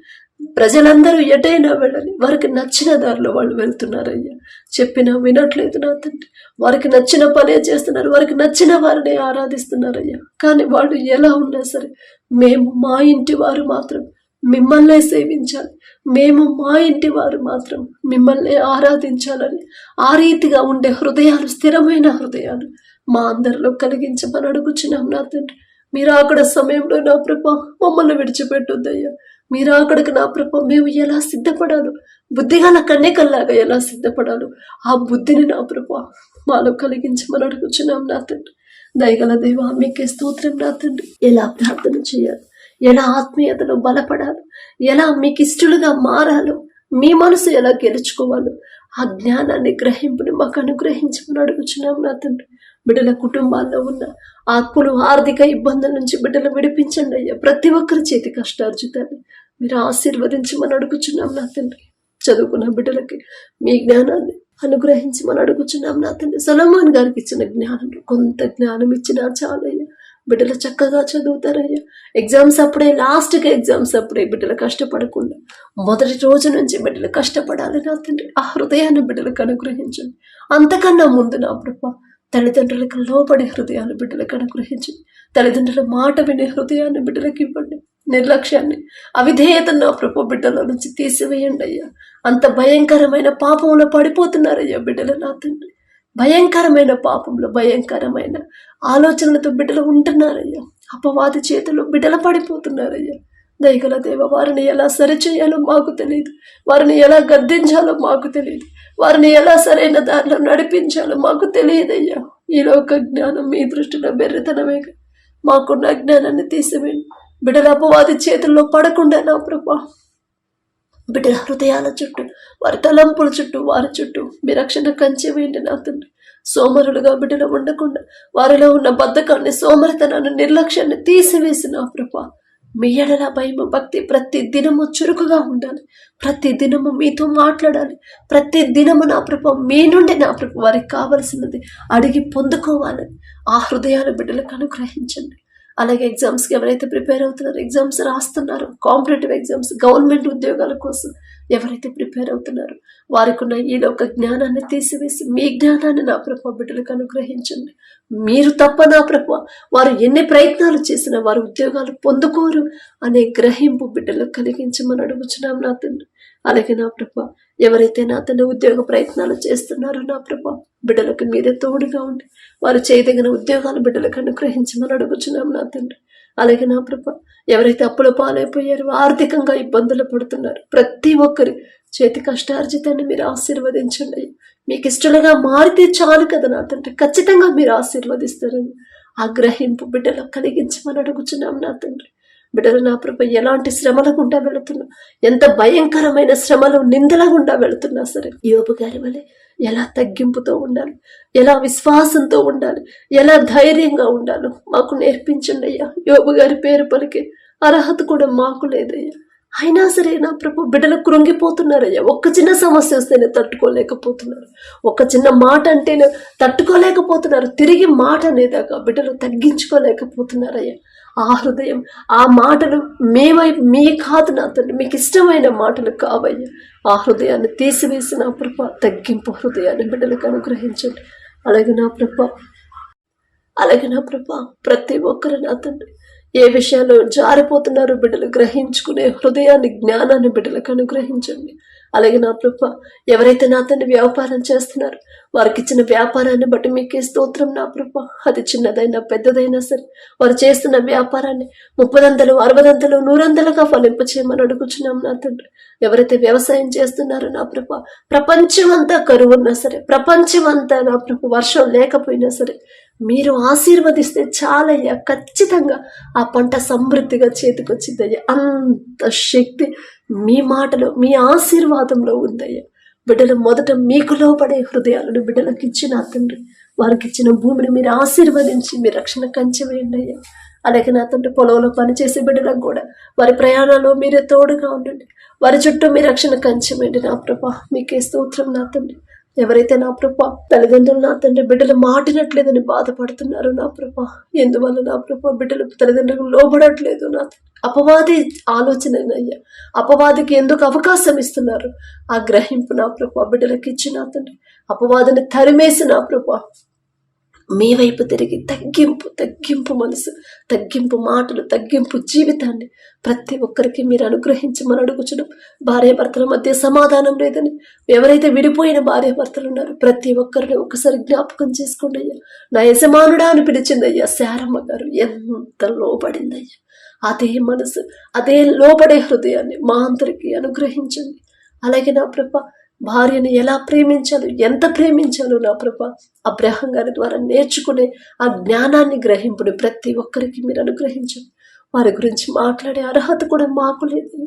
ప్రజలందరూ ఎటైనా వెళ్ళని వారికి నచ్చిన దారిలో వాళ్ళు వెళ్తున్నారయ్యా. చెప్పినా వినట్లేదు నా తండ్రి. వారికి నచ్చిన పనే చేస్తున్నారు, వారికి నచ్చిన వారిని ఆరాధిస్తున్నారయ్యా. కానీ వాళ్ళు ఎలా ఉన్నా సరే మేము మా ఇంటి వారు మాత్రం మిమ్మల్నే సేవించాలి, మేము మా ఇంటి వారు మాత్రం మిమ్మల్ని ఆరాధించాలని ఆ రీతిగా ఉండే హృదయాలు, స్థిరమైన హృదయాలు మా అందరిలో కలిగించమని అడుగుచున్నాం నా తండ్రి. మీరు అక్కడ సమయంలో నా ప్రభా మమ్మల్ని విడిచిపెట్టొద్దయ్యా. మీరు అక్కడికి నా ప్రభా మేము ఎలా సిద్ధపడాలో, బుద్ధిగల కన్యకల్లాగా ఎలా సిద్ధపడాలో ఆ బుద్ధిని నా ప్రభా మాలో కలిగించమని అడుగుచున్నాం నా తండ్రి. దయగల దేవా మీకే స్తోత్రం నా తండ్రి. ఎలా ప్రార్థన చేయాలి, ఎలా ఆత్మీయతలో బలపడాలో, ఎలా మీకు ఇష్టలుగా మారాలో, మీ మనసు ఎలా గెలుచుకోవాలో ఆ జ్ఞానాన్ని, గ్రహింపుని మాకు అనుగ్రహించమని అడుగుచున్నాం నా తండ్రి. బిడ్డల కుటుంబాల్లో ఉన్న అప్పులు, ఆర్థిక ఇబ్బందుల నుంచి బిడ్డలు విడిపించండి అయ్యా. ప్రతి ఒక్కరి చేతి కష్టార్జితాన్ని మీరు ఆశీర్వదించమని అడుగుచున్నాం నా తండ్రి. చదువుకున్న బిడ్డలకి మీ జ్ఞానాన్ని అనుగ్రహించమని అడుగుచున్నాం నా తండ్రి. సొలొమోన్ గారికి ఇచ్చిన జ్ఞానంలో కొంత జ్ఞానం ఇచ్చినా చాలయ్యా. బిడ్డలు చక్కగా చదువుతారయ్యా. ఎగ్జామ్స్ అప్పుడే, లాస్ట్గా ఎగ్జామ్స్ అప్పుడే బిడ్డలు కష్టపడకుండా మొదటి రోజు నుంచి బిడ్డలు కష్టపడాలి నా తండ్రి. ఆ హృదయాన్ని బిడ్డలకు అనుగ్రహించండి. అంతకన్నా ముందు నా ప్రభా తల్లిదండ్రులకు లోబడే హృదయాన్ని బిడ్డలకు అనుగ్రహించండి. తల్లిదండ్రుల మాట వినే హృదయాన్ని బిడ్డలకు ఇవ్వండి. నిర్లక్ష్యాన్ని, అవిధేయతను నా ప్రభు బిడ్డల నుంచి తీసివేయండి అయ్యా. అంత భయంకరమైన పాపంలో పడిపోతున్నారయ్యా బిడ్డలు నా తండ్రి. భయంకరమైన పాపంలో, భయంకరమైన ఆలోచనలతో బిడ్డలు ఉంటున్నారయ్యా. అపవాది చేతులు బిడ్డలు పడిపోతున్నారయ్యా. దయగల దేవ, వారిని ఎలా సరిచేయాలో మాకు తెలియదు, వారిని ఎలా గద్దించాలో మాకు తెలియదు, వారిని ఎలా సరైన దారిలో నడిపించాలో మాకు తెలియదయ్యా. ఈ లోక జ్ఞానం మీ దృష్టిలో బెర్రితనమే. మాకున్న జ్ఞానాన్ని తీసివేయండి. బిడ్డల అపవాది చేతుల్లో పడకుండా నా ప్రభా బిడ్డల హృదయాల చుట్టూ, వారి తలంపుల చుట్టూ, వారి చుట్టూ మీ రక్షణ కంచె వేయండి నా తండ్రి. సోమరులుగా బిడ్డలు ఉండకుండా వారిలో ఉన్న బద్ధకాన్ని, సోమరితనాన్ని, నిర్లక్ష్యాన్ని తీసివేసి నా ప్రభా మీ ఎడల భయము, భక్తి ప్రతి దినము చురుకుగా ఉండాలి. ప్రతి దినము మీతో మాట్లాడాలి. ప్రతి దినము నా ప్రభా మీ నుండి నా ప్రభు వారికి కావలసినది అడిగి పొందుకోవాలని ఆ హృదయాల బిడ్డలకు అనుగ్రహించండి. అలాగే ఎగ్జామ్స్కి ఎవరైతే ప్రిపేర్ అవుతున్నారో, ఎగ్జామ్స్ రాస్తున్నారో, కాంపిటేటివ్ ఎగ్జామ్స్, గవర్నమెంట్ ఉద్యోగాల కోసం ఎవరైతే ప్రిపేర్ అవుతున్నారో వారికి ఉన్న ఈ లోక జ్ఞానాన్ని తీసివేసి మీ జ్ఞానాన్ని నా ప్రభు బిడ్డలకు అనుగ్రహించండి. మీరు తప్ప నా ప్రభు వారు ఎన్ని ప్రయత్నాలు చేసినా వారు ఉద్యోగాలు పొందుకోరు అనే గ్రహింపు బిడ్డలకు కలిగించమని అడుగుచున్నాం నా తండ్రి. అలాగే నా ప్రభు ఎవరైతే నా తండ్రి ఉద్యోగ ప్రయత్నాలు చేస్తున్నారో నా ప్రభు బిడ్డలకు మీరే తోడుగా ఉండి వారు చేయదగిన ఉద్యోగాలు బిడ్డలకు అనుగ్రహించమని అడుగుచున్నాం నా తండ్రి. అలాగే నా ప్రభు ఎవరైతే అప్పుల పాలైపోయారో, ఆర్థికంగా ఇబ్బందులు పడుతున్నారు, ప్రతి ఒక్కరి చేతి కష్టార్జితాన్ని మీరు ఆశీర్వదించండి. మీకు ఇష్టలుగా మారితే చాలు కదా నా తండ్రి, ఖచ్చితంగా మీరు ఆశీర్వదిస్తారని ఆ గ్రహింపు బిడ్డలకు కలిగించమని అడుగుచున్నాం నా తండ్రి. బిడ్డలు నా ప్రభు ఎలాంటి శ్రమల గుండా వెళుతున్నా, ఎంత భయంకరమైన శ్రమలు, నిందల గుండా వెళుతున్నా సరే యోబు గారి వలె ఎలా తగ్గింపుతో ఉండాలి, ఎలా విశ్వాసంతో ఉండాలి, ఎలా ధైర్యంగా ఉండాలో మాకు నేర్పించండి అయ్యా. యోబు గారి పేరు పలికే అర్హత కూడా మాకు లేదయ్యా. అయినా సరే నా ప్రభు బిడ్డలు కృంగిపోతున్నారయ్యా. ఒక్క చిన్న సమస్య వస్తేనే తట్టుకోలేకపోతున్నారు, ఒక చిన్న మాట అంటేనే తట్టుకోలేకపోతున్నారు. తిరిగి మాట అనేదాకా బిడ్డలు తగ్గించుకోలేకపోతున్నారయ్యా. ఆ హృదయం, ఆ మాటలు మీ కాదు నా తండ్రి, మీకు ఇష్టమైన మాటలు కావయ్యా. ఆ హృదయాన్ని తీసివేసి నా ప్రభ తగ్గింపు హృదయాన్ని బిడ్డలకు అనుగ్రహించండి. అలాగే నా ప్రభ ప్రతి ఒక్కరు నా తండ్రి ఏ విషయాల్లో జారిపోతున్నారో బిడ్డలు గ్రహించుకునే హృదయాన్ని, జ్ఞానాన్ని బిడ్డలకు అనుగ్రహించండి. అలాగే నా ప్రభ ఎవరైతే నా తండ్రి వ్యాపారం చేస్తున్నారో వారికి ఇచ్చిన వ్యాపారాన్ని బట్టి మీకే స్తోత్రం నా ప్రభ. అది చిన్నదైనా పెద్దదైనా సరే వారు చేస్తున్న వ్యాపారాన్ని 30 60 100 ఫలింప చేయమని అడుగుచున్నాం నా తండ్రి. ఎవరైతే వ్యవసాయం చేస్తున్నారో నా ప్రభ, ప్రపంచమంతా కరువు ఉన్నా సరే, ప్రపంచమంతా నా ప్రభ వర్షం లేకపోయినా సరే మీరు ఆశీర్వదిస్తే చాలయ్యా. ఖచ్చితంగా ఆ పంట సమృద్ధిగా చేతికొచ్చిందయ్యా. అంత శక్తి మీ మాటలో, మీ ఆశీర్వాదంలో ఉందయ్యా. బిడ్డలు మొదట మీకు లోపడే హృదయాలను బిడ్డలకు ఇచ్చిన తండ్రి, వారికి ఇచ్చిన భూమిని మీరు ఆశీర్వదించి మీ రక్షణ కంచె వేయండి అయ్యా. అలాగే నా తండ్రి పొలంలో పనిచేసే బిడ్డలకు కూడా వారి ప్రయాణాల్లో మీరే తోడుగా ఉండండి. వారి చుట్టూ మీ రక్షణ కంచె వేయండి నా ప్రభా. మీకే స్తోత్రం నా తండ్రి. ఎవరైతే నా ప్రభా తల్లిదండ్రులు నా తండ్రి బిడ్డలు మాటినట్లేదని బాధపడుతున్నారు నా ప్రభా, ఎందువల్ల నా ప్రభా బిడ్డలు తల్లిదండ్రులకు లోబడట్లేదు నా తండ్రి, అపవాది ఆలోచనయ్యా. అపవాదికి ఎందుకు అవకాశం ఇస్తున్నారు ఆ గ్రహింపు నా ప్రభా బిడ్డలకు ఇచ్చి నా తండ్రి అపవాదిని తరిమేసి నా ప్రభా మీ వైపు తిరిగి తగ్గింపు మనసు, తగ్గింపు మాటలు, తగ్గింపు జీవితాన్ని ప్రతి ఒక్కరికి మీరు అనుగ్రహించమని అడుగుచున్నాం. భార్యాభర్తల మధ్య సమాధానం లేదని ఎవరైతే విడిపోయిన భార్యాభర్తలు ఉన్నారో ప్రతి ఒక్కరిని ఒకసారి జ్ఞాపకం చేసుకోండి అయ్యా. నా యజమానుడా అని పిలిచిందయ్యా శారమ్మ గారు, ఎంత లోబడిందయ్యా. అదే మనసు, అదే లోబడే హృదయాన్ని మా అందరికీ అనుగ్రహించండి. అలాగే నా ప్రభ భార్యను ఎలా ప్రేమించాలో, ఎంత ప్రేమించాలో నా ప్రభ అబ్రహం గారి ద్వారా నేర్చుకునే ఆ జ్ఞానాన్ని గ్రహింపుని ప్రతి ఒక్కరికి మీరు అనుగ్రహించండి. వారి గురించి మాట్లాడే అర్హత కూడా మాకు లేదు.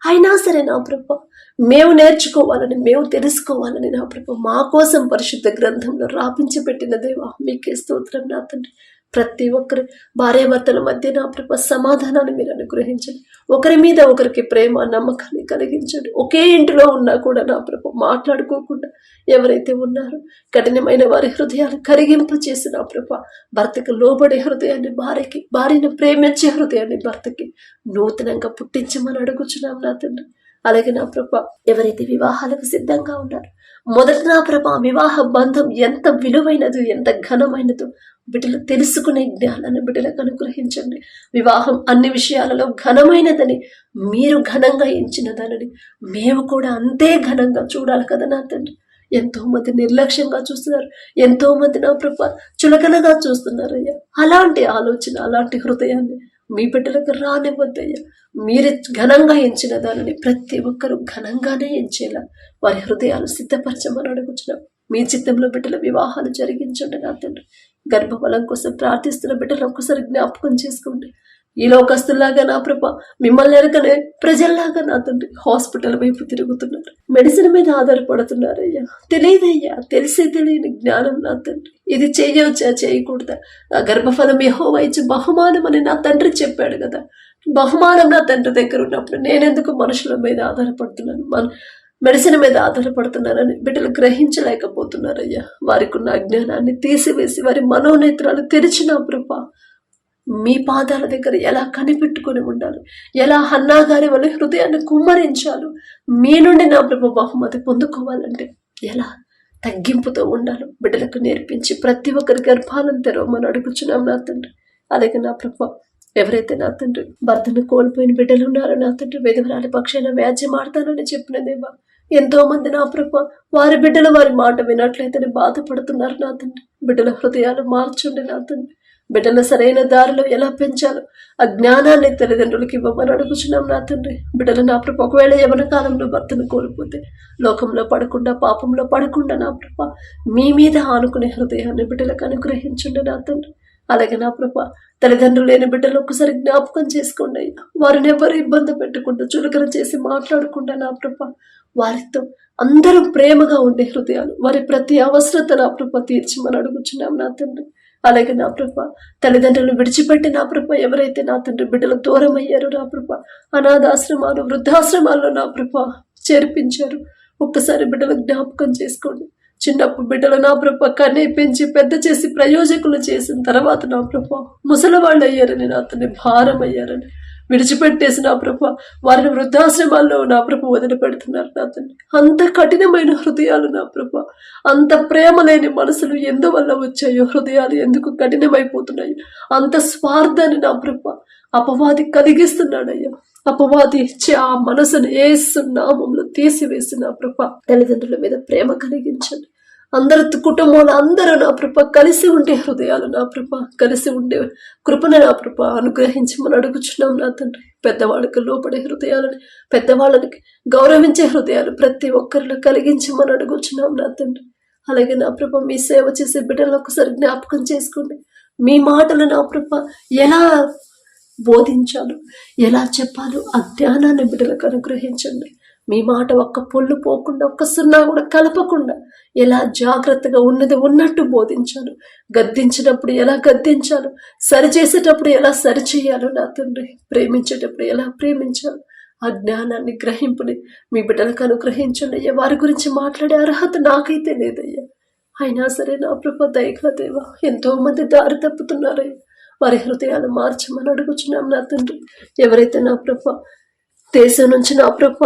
అయినా సరే నా ప్రభ మేము నేర్చుకోవాలని, మేము తెలుసుకోవాలని నా ప్రభ మా కోసం పరిశుద్ధ గ్రంథంలో రాపించి పెట్టిన దేవా మీకే స్తోత్రం నా తండ్రి. ప్రతి ఒక్కరి భార్యాభర్తల మధ్య నా ప్రభ సమాధానాన్ని మీరు అనుగ్రహించండి. ఒకరి మీద ఒకరికి ప్రేమ, నమ్మకాన్ని కలిగించండి. ఒకే ఇంటిలో ఉన్నా కూడా నా ప్రభ మాట్లాడుకోకుండా ఎవరైతే ఉన్నారో కఠినమైన వారి హృదయాలు కరిగింపు చేసి నా ప్రభ భర్తకి లోబడే హృదయాన్ని భార్యకి, భార్యను ప్రేమించే హృదయాన్ని భర్తకి నూతనంగా పుట్టించమని అడుగుచున్నాం నా తండ్రి. అలాగే నా ప్రభ ఎవరైతే వివాహాలకు సిద్ధంగా ఉన్నారో మొదట నా ప్రభ వివాహ బంధం ఎంత విలువైనదో, ఎంత ఘనమైనదో బిడ్డలు తెలుసుకునే జ్ఞానాన్ని బిడ్డలకు అనుగ్రహించండి. వివాహం అన్ని విషయాలలో ఘనమైనదని మీరు ఘనంగా ఎంచిన దానిని మేము కూడా అంతే ఘనంగా చూడాలి కదా నా తండ్రి. ఎంతో మంది నిర్లక్ష్యంగా చూస్తున్నారు, ఎంతో మంది నా ప్రభ చులకనగా చూస్తున్నారు అయ్యా. అలాంటి ఆలోచన, అలాంటి హృదయాన్ని మీ బిడ్డలకు రానివ్వద్దయ్యా. మీరు ఘనంగా ఎంచిన దానిని ప్రతి ఒక్కరూ ఘనంగానే ఎంచేలా వారి హృదయాలు సిద్ధపరచమని అడుగుతున్నాం. మీ చిత్తంలో బిడ్డల వివాహాలు జరిగించండి నా తండ్రి. గర్భఫలం కోసం ప్రార్థిస్తున్న బిడ్డలు ఒక్కసారి జ్ఞాపకం చేసుకోండి. ఈ లోకస్తుల్లాగా నా ప్రభ మిమ్మల్ని ఎరకనే ప్రజల్లాగా నా తండ్రి హాస్పిటల్ వైపు తిరుగుతున్నారు, మెడిసిన్ మీద ఆధారపడుతున్నారయ్యా. తెలియదయ్యా, తెలిసే తెలియని జ్ఞానం నా తండ్రి. ఇది చేయవచ్చా, చేయకూడదా? ఆ గర్భఫలం యెహోవా ఇచ్చే బహుమానం అని నా తండ్రి చెప్పాడు కదా. బహుమానం నా తండ్రి దగ్గర ఉన్నప్పుడు నేనెందుకు మనుషుల మీద ఆధారపడుతున్నాను, మెడిసిన్ మీద ఆధారపడుతున్నారని బిడ్డలు గ్రహించలేకపోతున్నారయ్యా. వారికి ఉన్న అజ్ఞానాన్ని తీసివేసి వారి మనోనేత్రాలు తెరిచిన ప్రభా మీ పాదాల దగ్గర ఎలా కనిపెట్టుకుని ఉండాలి, ఎలా హన్నా గారి వల్ల హృదయాన్ని కుమ్మరించాలి, మీ నుండి నా ప్రభు బహుమతి పొందుకోవాలంటే ఎలా తగ్గింపుతో ఉండాలో బిడ్డలకు నేర్పించి ప్రతి ఒక్కరి గర్భాలను తెరవమని అడుగుచున్నాం నా తండ్రి. అలాగే నా ప్రభు ఎవరైతే నా తండ్రి భర్తను కోల్పోయిన బిడ్డలు ఉన్నారో నా తండ్రి విధవరాలి పక్షాన వ్యాజ్యం ఆడతానని చెప్పిన దేవా, ఎంతో మంది నా ప్రభు వారి బిడ్డలు వారి మాట వినట్లయితే బాధపడుతున్నారు నా తండ్రి. బిడ్డల హృదయాలు మార్చండి నా తండ్రి. బిడ్డల సరైన దారిలో ఎలా పెంచాలో ఆ జ్ఞానాన్ని తల్లిదండ్రులకి ఇవ్వమని అడుగుచున్నాం నా తండ్రి. బిడ్డలు నా ప్రభు ఒకవేళ యవన కాలంలో భర్తను కోల్పోతే లోకంలో పడకుండా, పాపంలో పడకుండా నా ప్రభు మీ మీద ఆనుకునే హృదయాన్ని బిడ్డలకు అనుగ్రహించండి నా తండ్రి. అలాగే నా ప్రభు తల్లిదండ్రులు లేని బిడ్డలు ఒక్కసారి జ్ఞాపకం చేసుకోండి అయ్యా. వారిని ఎవరు ఇబ్బంది పెట్టకుండా, చులకన చేసి మాట్లాడకుండా నా ప్రభు వారితో అందరూ ప్రేమగా ఉండే హృదయాలు, వారి ప్రతి అవసరత నా ప్రభు తీర్చమని అడుగుచున్నాం నా తండ్రి. అలాగే నా ప్రభ తల్లిదండ్రులను విడిచిపెట్టి నా ప్రభ ఎవరైతే నా తండ్రి బిడ్డలు దూరం అయ్యారో నా ప్రభ అనాథాశ్రమాలు, వృద్ధాశ్రమాల్లో నా ప్రభ చేర్పించారు. ఒక్కసారి బిడ్డలు జ్ఞాపకం చేసుకోండి. చిన్నప్పుడు బిడ్డలు నా ప్రభ కన్నీ పెంచి పెద్ద చేసి ప్రయోజకులు చేసిన తర్వాత నా ప్రభ ముసలివాళ్ళు అయ్యారని, నా తండ్రి భారం అయ్యారని విడిచిపెట్టేసి నా ప్రభ వారిని వృద్ధాశ్రమాల్లో నా ప్రభ వదిలిపెడుతున్నారు నా తండ్రి. అంత కఠినమైన హృదయాలు నా ప్రభ, అంత ప్రేమ లేని మనసులు ఎందువల్ల వచ్చాయో, హృదయాలు ఎందుకు కఠినమైపోతున్నాయో, అంత స్వార్థాన్ని నా ప్రభ అపవాది కలిగిస్తున్నాడయ్యా. అపవాది ఇచ్చే ఆ మనసును యేసు నామములో తీసివేసి నా ప్రభ తల్లిదండ్రుల మీద ప్రేమ కలిగించండి. అందరు కుటుంబంలో అందరూ నా ప్రభ కలిసి ఉండే హృదయాలు నా ప్రభ, కలిసి ఉండే కృపను నా ప్రభ అనుగ్రహించమని అడుగుచున్నాం నా తండ్రి. పెద్దవాళ్ళకి లోపడే హృదయాలని, పెద్దవాళ్ళని గౌరవించే హృదయాలు ప్రతి ఒక్కరిలో కలిగించమని అడుగుచున్నాం నా తండ్రి. అలాగే నా ప్రభ మీ సేవ చేసే బిడ్డలను ఒకసారి జ్ఞాపకం చేసుకోండి. మీ మాటలు నా ప్రభ ఎలా బోధించాలో, ఎలా చెప్పాలో ఆ జ్ఞానాన్ని బిడ్డలకు అనుగ్రహించండి. మీ మాట ఒక్క పొల్లు పోకుండా, ఒక్క సున్నా కూడా కలపకుండా ఎలా జాగ్రత్తగా ఉన్నది ఉన్నట్టు బోధించాలో, గద్దించినప్పుడు ఎలా గద్దించాలో, సరిచేసేటప్పుడు ఎలా సరిచేయాలో నా తండ్రి, ప్రేమించేటప్పుడు ఎలా ప్రేమించాలో ఆ జ్ఞానాన్ని గ్రహింపుని మీ బిడ్డలకు అనుగ్రహించండి అయ్యా. వారి గురించి మాట్లాడే అర్హత నాకైతే లేదయ్యా. అయినా సరే నా ప్రభ దయగల దేవా, ఎంతో మంది దారి తప్పుతున్నారయ్యా. వారి హృదయాలు మార్చమని అడుగుచున్నాం నా తండ్రి. ఎవరైతే నా ప్రభ దేశం నుంచి నా ప్రభ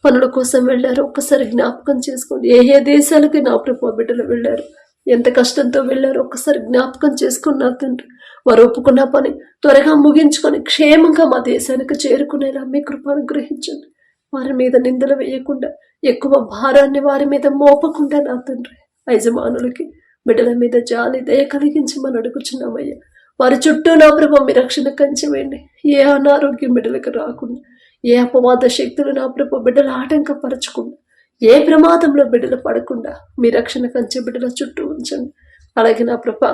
పనుల కోసం వెళ్ళారు ఒక్కసారి జ్ఞాపకం చేసుకోండి. ఏ దేశాలకి నా ప్రభు బిడ్డలు వెళ్ళారు, ఎంత కష్టంతో వెళ్ళారో ఒక్కసారి జ్ఞాపకం చేసుకున్నారు తండ్రి. వారు ఒప్పుకున్న పని త్వరగా ముగించుకొని క్షేమంగా మా దేశానికి చేరుకునేలా మీ కృప అనుగ్రహించండి. వారి మీద నిందలు వేయకుండా, ఎక్కువ భారాన్ని వారి మీద మోపకుండా నా తండ్రి, యజమానులకి బిడ్డల మీద జాలి దయ కలిగించమని అడుగుచున్నామయ్యా. వారి చుట్టూ నా ప్రభు మీ రక్షణ కంచె వేయండి. ఏ అనారోగ్యం బిడ్డలకు రాకుండా, ఏ అపవాద శక్తులు నా ప్రభు బిడ్డలు ఆటంకపరచకుండా, ఏ ప్రమాదంలో బిడ్డలు పడకుండా మీ రక్షణ కంచె బిడ్డల చుట్టూ ఉంచండి. అలాగే నా ప్రభు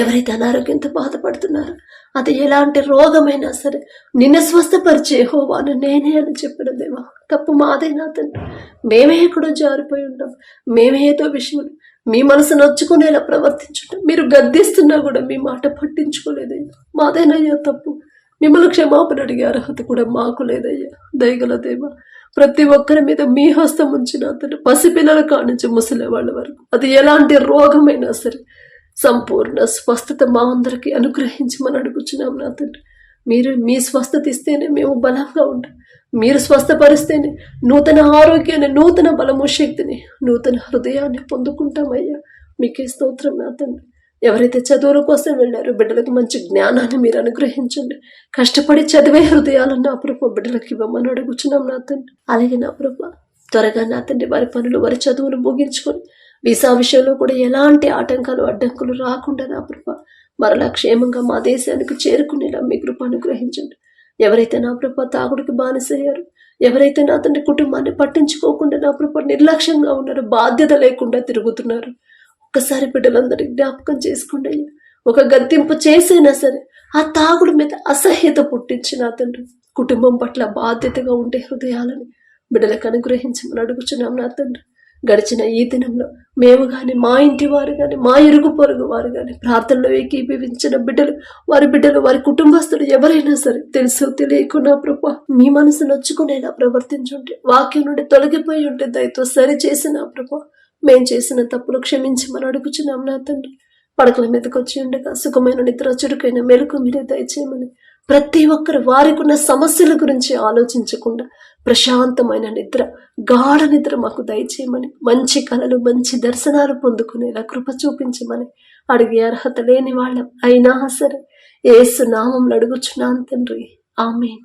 ఎవరైతే అనారోగ్యంతో బాధపడుతున్నారో, అది ఎలాంటి రోగమైనా సరే నిన్ను స్వస్థపరిచే యెహోవాను నేనే అని చెప్పిన దేవా, తప్పు మాదేనా తండ్రి? మేమే ఎక్కడో జారిపోయి ఉంటాం, మేమే ఏదో విషయం మీ మనసు నొచ్చుకునేలా ప్రవర్తించుంటాం. మీరు గద్దిస్తున్నా కూడా మీ మాట పట్టించుకోలేదయ్యా. మాదేనయ్యా తప్పు. మిమ్మల్ని క్షమాపణ అడిగే అర్హత కూడా మాకు లేదయ్యా. దయగల దేవా, ప్రతి ఒక్కరి మీద మీ హస్తం ఉంచిన అతను, పసిపిల్లల కానించి ముసలి వాళ్ళ వరకు, అది ఎలాంటి రోగమైనా సరే సంపూర్ణ స్వస్థత మా అందరికీ అనుగ్రహించమని అడుగుచున్నాం నా తండ్రి. మీరు మీ స్వస్థత ఇస్తేనే మేము బలంగా ఉంటాం. మీరు స్వస్థపరిస్తేనే నూతన ఆరోగ్యాన్ని, నూతన బలము, శక్తిని, నూతన హృదయాన్ని పొందుకుంటామయ్యా. మీకే స్తోత్రం నా తండ్రి. ఎవరైతే చదువుల కోసం వెళ్ళారో బిడ్డలకు మంచి జ్ఞానాన్ని మీరు అనుగ్రహించండి. కష్టపడి చదివే హృదయాలను నా ప్రభు బిడ్డలకు ఇవ్వమని అడుగుచున్నాం నా తండ్రి. అలాగే నా ప్రభు త్వరగా నా తండ్రి వారి పనులు, వారి చదువులు ముగించుకొని వీసా విషయంలో కూడా ఎలాంటి ఆటంకాలు, అడ్డంకులు రాకుండా నా ప్రభు మరలా క్షేమంగా మా దేశానికి చేరుకునేలా మీ కృప అనుగ్రహించండి. ఎవరైతే నా ప్రభు తాగుడికి బానిసయ్యారు, ఎవరైతే నా తండ్రి కుటుంబాన్ని పట్టించుకోకుండా నా ప్రభు నిర్లక్ష్యంగా ఉన్నారు, బాధ్యత లేకుండా తిరుగుతున్నారు, ఒక్కసారి బిడ్డలందరినీ జ్ఞాపకం చేసుకోండి అయ్యా. ఒక గద్దింపు చేసైనా సరే ఆ తాగుడు మీద అసహ్యత పుట్టించి నా తండ్రి కుటుంబం పట్ల బాధ్యతగా ఉండే హృదయాలని బిడ్డలకు అనుగ్రహించమని అడుగుచున్నాం నా తండ్రి. గడిచిన ఈ దినంలో మేము కానీ, మా ఇంటి వారు కానీ, మా ఇరుగు పొరుగు వారు కానీ, ప్రార్థనలో ఏకీభవించిన బిడ్డలు, వారి బిడ్డలు, వారి కుటుంబస్తులు ఎవరైనా సరే తెలుసు తెలియకుండా ప్రభా మీ మనసు నొచ్చుకునేలా ప్రవర్తించుంటే, వాక్యం నుండి తొలగిపోయి ఉంటే దయతో సరి చేసిన ప్రభా మేం చేసిన తప్పులు క్షమించమని అడుగుచున్నాం నా తండ్రి. పడకల మీదకి వచ్చి ఉండగా సుఖమైన నిద్ర, చురుకైన మెలకు మీరే దయచేయమని, ప్రతి ఒక్కరు వారికి ఉన్న సమస్యల గురించి ఆలోచించకుండా ప్రశాంతమైన నిద్ర, గాఢ నిద్ర మాకు దయచేయమని, మంచి కలలు, మంచి దర్శనాలు పొందుకునేలా కృప చూపించమని అడిగే అర్హత లేని వాళ్ళం అయినా సరే యేసు నామములో అడుగుచున్నాను తండ్రి. ఆమేన్.